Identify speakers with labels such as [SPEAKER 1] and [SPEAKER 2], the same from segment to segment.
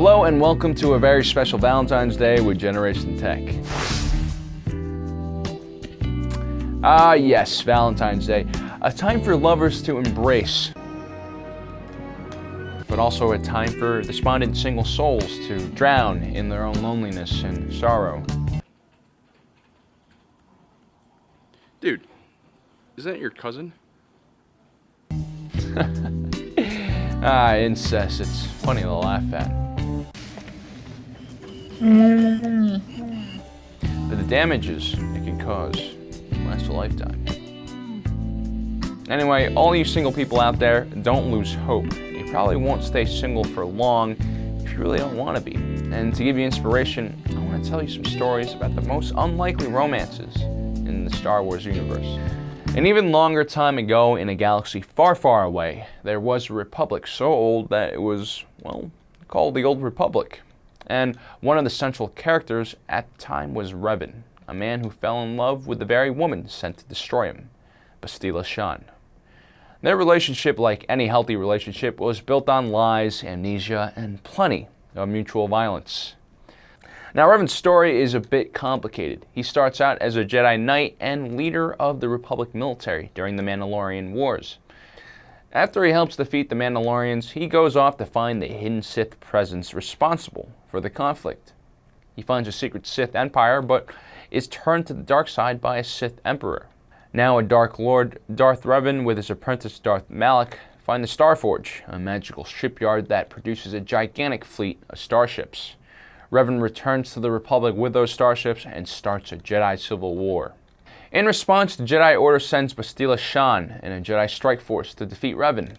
[SPEAKER 1] Hello and welcome to a very special Valentine's Day with Generation Tech. Ah yes, Valentine's Day. A time for lovers to embrace, but also a time for despondent single souls to drown in their own loneliness and sorrow.
[SPEAKER 2] Dude, is that your cousin?
[SPEAKER 1] Incest. It's funny to laugh at. But the damages it can cause last a lifetime. Anyway, all you single people out there, don't lose hope. You probably won't stay single for long if you really don't want to be. And to give you inspiration, I want to tell you some stories about the most unlikely romances in the Star Wars universe. An even longer time ago, in a galaxy far, far away, there was a republic so old that it was, well, called the Old Republic. And one of the central characters at the time was Revan, a man who fell in love with the very woman sent to destroy him, Bastila Shan. Their relationship, like any healthy relationship, was built on lies, amnesia, and plenty of mutual violence. Now, Revan's story is a bit complicated. He starts out as a Jedi Knight and leader of the Republic military during the Mandalorian Wars. After he helps defeat the Mandalorians, he goes off to find the hidden Sith presence responsible for the conflict. He finds a secret Sith empire, but is turned to the dark side by a Sith emperor. Now a Dark Lord, Darth Revan, with his apprentice Darth Malak, find the Starforge, a magical shipyard that produces a gigantic fleet of starships. Revan returns to the Republic with those starships and starts a Jedi civil war. In response, the Jedi Order sends Bastila Shan and a Jedi strike force to defeat Revan.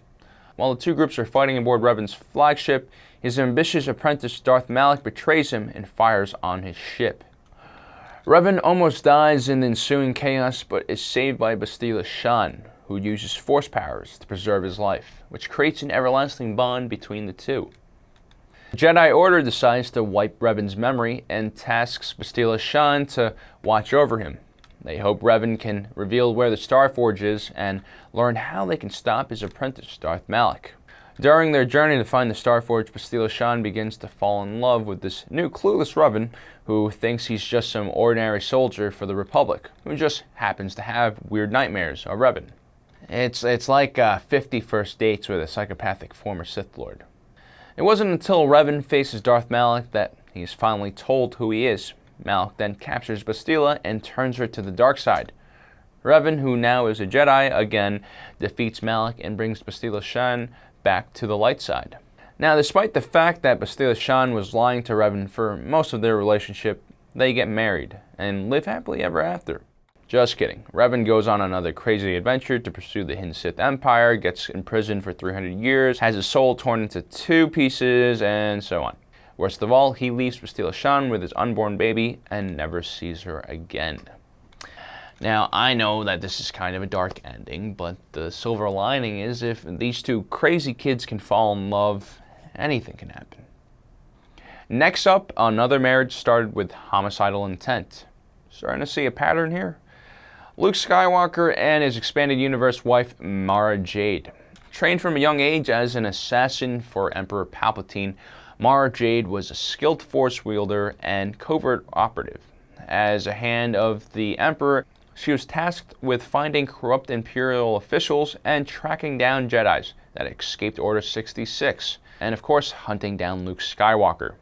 [SPEAKER 1] While the two groups are fighting aboard Revan's flagship, his ambitious apprentice Darth Malak betrays him and fires on his ship. Revan almost dies in the ensuing chaos, but is saved by Bastila Shan, who uses force powers to preserve his life, which creates an everlasting bond between the two. The Jedi Order decides to wipe Revan's memory and tasks Bastila Shan to watch over him. They hope Revan can reveal where the Starforge is and learn how they can stop his apprentice, Darth Malak. During their journey to find the Starforge, Bastila Shan begins to fall in love with this new clueless Revan, who thinks he's just some ordinary soldier for the Republic, who just happens to have weird nightmares of Revan. It's like 50 first dates with a psychopathic former Sith Lord. It wasn't until Revan faces Darth Malak that he's finally told who he is. Malak then captures Bastila and turns her to the dark side. Revan, who now is a Jedi, again defeats Malak and brings Bastila Shan back to the light side. Now, despite the fact that Bastila Shan was lying to Revan for most of their relationship, they get married and live happily ever after. Just kidding. Revan goes on another crazy adventure to pursue the hidden Sith Empire, gets imprisoned for 300 years, has his soul torn into two pieces, and so on. Worst of all, he leaves Bastila Shan with his unborn baby and never sees her again. Now, I know that this is kind of a dark ending, but the silver lining is if these two crazy kids can fall in love, anything can happen. Next up, another marriage started with homicidal intent. Starting to see a pattern here? Luke Skywalker and his expanded universe wife, Mara Jade. Trained from a young age as an assassin for Emperor Palpatine, Mara Jade was a skilled force wielder and covert operative. As a hand of the Emperor, she was tasked with finding corrupt Imperial officials and tracking down Jedis that escaped Order 66, and of course, hunting down Luke Skywalker.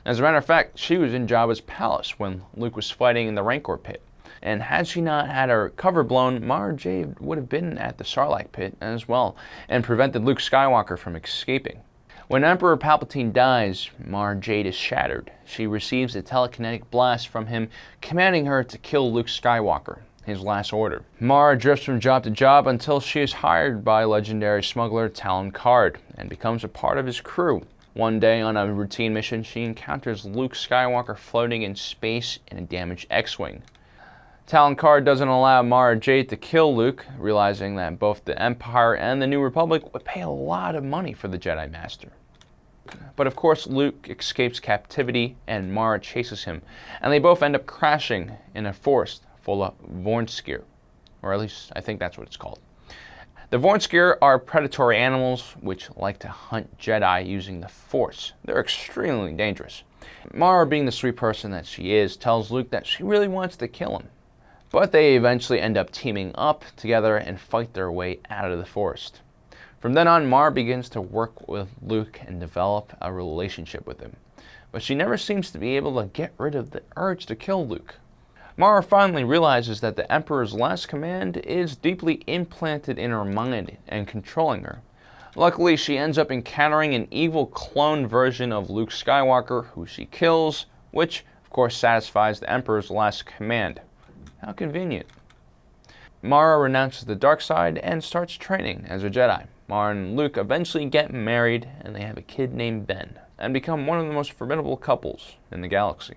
[SPEAKER 1] As a matter of fact, she was in Jabba's palace when Luke was fighting in the Rancor pit. And had she not had her cover blown, Mara Jade would have been at the Sarlacc pit as well, and prevented Luke Skywalker from escaping. When Emperor Palpatine dies, Mara Jade is shattered. She receives a telekinetic blast from him, commanding her to kill Luke Skywalker, his last order. Mara drifts from job to job until she is hired by legendary smuggler Talon Karrde and becomes a part of his crew. One day, on a routine mission, she encounters Luke Skywalker floating in space in a damaged X-Wing. Talon Karrde doesn't allow Mara Jade to kill Luke, realizing that both the Empire and the New Republic would pay a lot of money for the Jedi Master. But of course, Luke escapes captivity and Mara chases him, and they both end up crashing in a forest full of Vornskir, or at least I think that's what it's called. The Vornskir are predatory animals which like to hunt Jedi using the Force. They're extremely dangerous. Mara, being the sweet person that she is, tells Luke that she really wants to kill him. But they eventually end up teaming up together and fight their way out of the forest. From then on, Mara begins to work with Luke and develop a relationship with him. But she never seems to be able to get rid of the urge to kill Luke. Mara finally realizes that the Emperor's last command is deeply implanted in her mind and controlling her. Luckily, she ends up encountering an evil clone version of Luke Skywalker who she kills, which of course satisfies the Emperor's last command. How convenient. Mara renounces the dark side and starts training as a Jedi. Mara and Luke eventually get married and they have a kid named Ben and become one of the most formidable couples in the galaxy.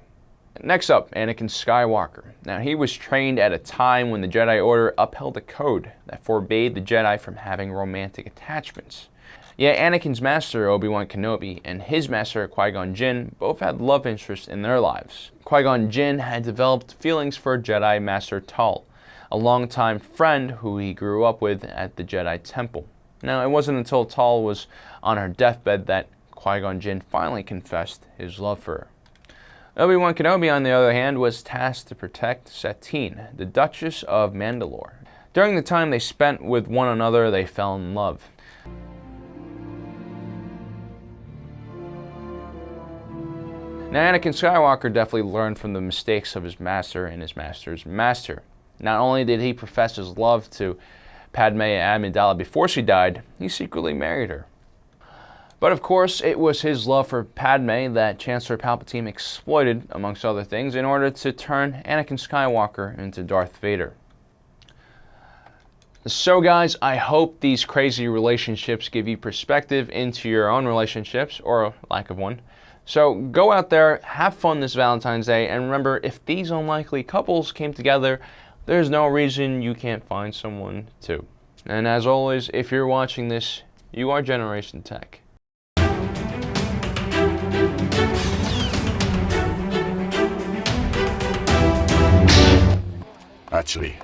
[SPEAKER 1] Next up, Anakin Skywalker. Now, he was trained at a time when the Jedi Order upheld a code that forbade the Jedi from having romantic attachments. Yet Anakin's master, Obi Wan Kenobi, and his master, Qui Gon Jinn, both had love interests in their lives. Qui Gon Jinn had developed feelings for Jedi Master Tahl, a longtime friend who he grew up with at the Jedi Temple. Now, it wasn't until Tahl was on her deathbed that Qui Gon Jinn finally confessed his love for her. Obi Wan Kenobi, on the other hand, was tasked to protect Satine, the Duchess of Mandalore. During the time they spent with one another, they fell in love. Now, Anakin Skywalker definitely learned from the mistakes of his master and his master's master. Not only did he profess his love to Padme Amidala before she died, he secretly married her. But of course, it was his love for Padme that Chancellor Palpatine exploited, amongst other things, in order to turn Anakin Skywalker into Darth Vader. So guys, I hope these crazy relationships give you perspective into your own relationships, or lack of one. So go out there, have fun this Valentine's Day, and remember, if these unlikely couples came together, there's no reason you can't find someone too. And as always, if you're watching this, you are Generation Tech.
[SPEAKER 3] Actually,